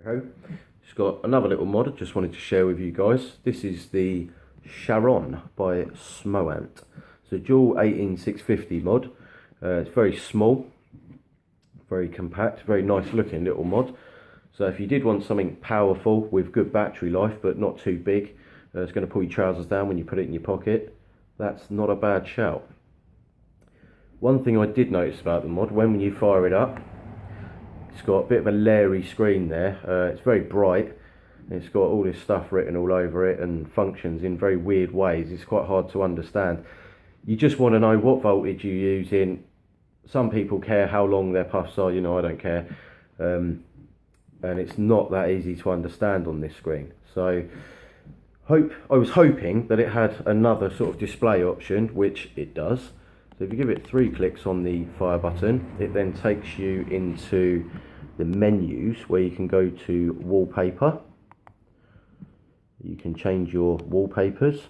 Okay, just got another little mod I just wanted to share with you guys. This is the Charon by Smoant. It's a dual 18650 mod. It's very small, very compact, very nice looking little mod. So if you did want something powerful with good battery life but not too big, it's going to pull your trousers down when you put it in your pocket, that's not a bad shout. One thing I did notice about the mod, when you fire it up, it's got a bit of a leery screen there. It's very bright. It's got all this stuff written all over it and functions in very weird ways. It's quite hard to understand. You just want to know what voltage you're using. Some people care how long their puffs are, I don't care. And it's not that easy to understand on this screen. So I was hoping that it had another sort of display option, which it does. So if you give it 3 clicks on the fire button, it then takes you into the menus where you can go to wallpaper. You can change your wallpapers.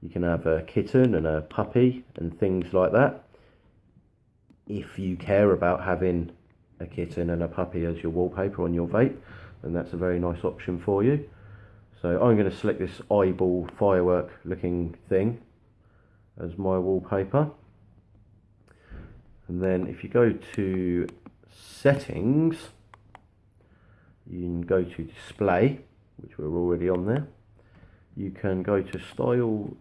You can have a kitten and a puppy and things like that. If you care about having a kitten and a puppy as your wallpaper on your vape, then that's a very nice option for you. So I'm going to select this eyeball firework looking thing as my wallpaper. And then if you go to settings, you can go to display, which we're already on there. You can go to style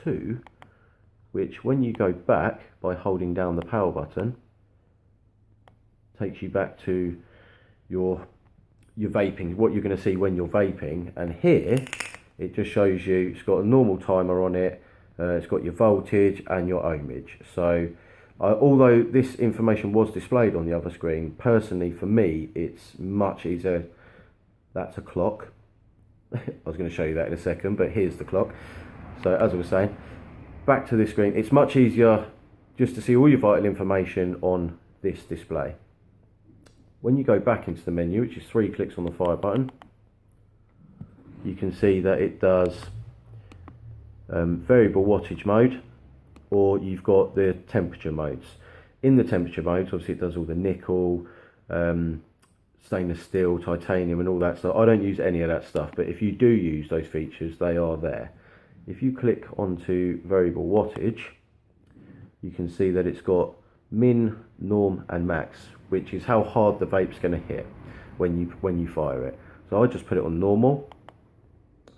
2, which when you go back by holding down the power button, takes you back to your vaping, what you're going to see when you're vaping. And here it just shows you, it's got a normal timer on it, it's got your voltage and your ohmage. So although this information was displayed on the other screen, personally for me it's much easier. That's a clock. I was going to show you that in a second, but here's the clock. So as I was saying, back to this screen, it's much easier just to see all your vital information on this display. When you go back into the menu, which is 3 clicks on the fire button, you can see that it does variable wattage mode, or you've got the temperature modes. In the temperature modes, obviously it does all the nickel, stainless steel, titanium and all that stuff. I don't use any of that stuff, but if you do use those features, they are there. If you click onto variable wattage, you can see that it's got min, norm and max, which is how hard the vape's going to hit when you fire it. So I just put it on normal.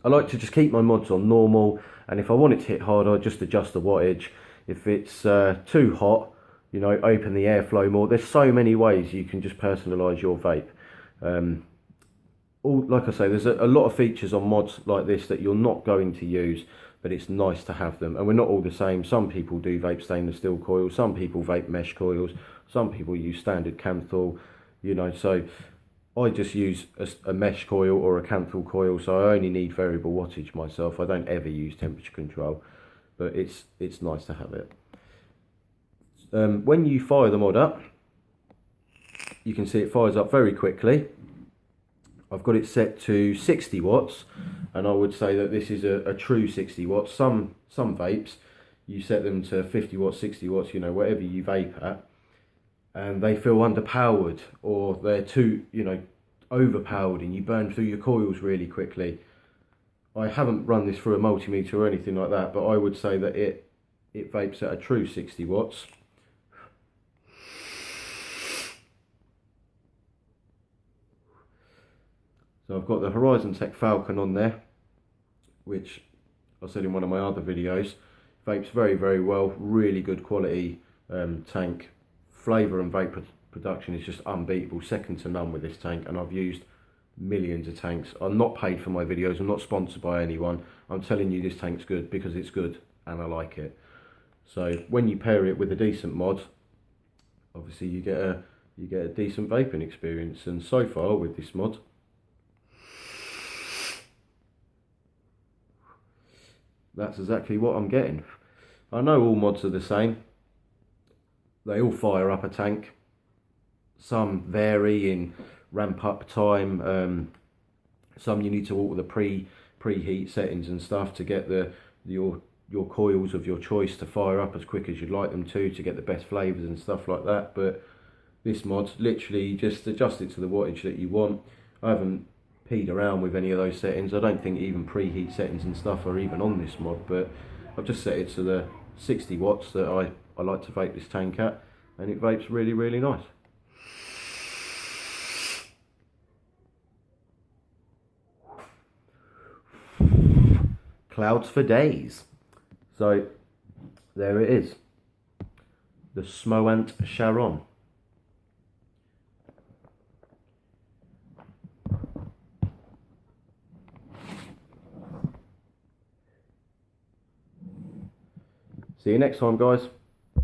I like to just keep my mods on normal, and if I want it to hit harder, I just adjust the wattage. If it's too hot, open the airflow more. There's so many ways you can just personalise your vape. Like I say, there's a lot of features on mods like this that you're not going to use, but it's nice to have them. And we're not all the same. Some people do vape stainless steel coils, some people vape mesh coils, some people use standard Canthal, so I just use a mesh coil or a Canthal coil, so I only need variable wattage myself. I don't ever use temperature control, but it's nice to have it. When you fire the mod up, you can see it fires up very quickly. I've got it set to 60 watts, and I would say that this is a true 60 watts. Some vapes, you set them to 50 watts, 60 watts, whatever you vape at, and they feel underpowered, or they're too, overpowered, and you burn through your coils really quickly. I haven't run this through a multimeter or anything like that, but I would say that it vapes at a true 60 watts. So I've got the Horizon Tech Falcon on there, which I said in one of my other videos, vapes very, very well, really good quality tank. Flavour and vape production is just unbeatable, second to none with this tank, and I've used millions of tanks. I'm not paid for my videos, I'm not sponsored by anyone. I'm telling you this tank's good because it's good and I like it. So when you pair it with a decent mod, obviously you get a decent vaping experience, and so far with this mod, that's exactly what I'm getting. I know all mods are the same. They all fire up a tank. Some vary in ramp up time. Some you need to alter the preheat settings and stuff to get your coils of your choice to fire up as quick as you'd like them to get the best flavours and stuff like that. But this mod, literally just adjust it to the wattage that you want. I haven't peed around with any of those settings. I don't think even preheat settings and stuff are even on this mod, but I've just set it to the 60 watts that I like to vape this tank at, and it vapes really, really nice. Clouds for days. So there it is, the Smoant Charon. See you next time, guys.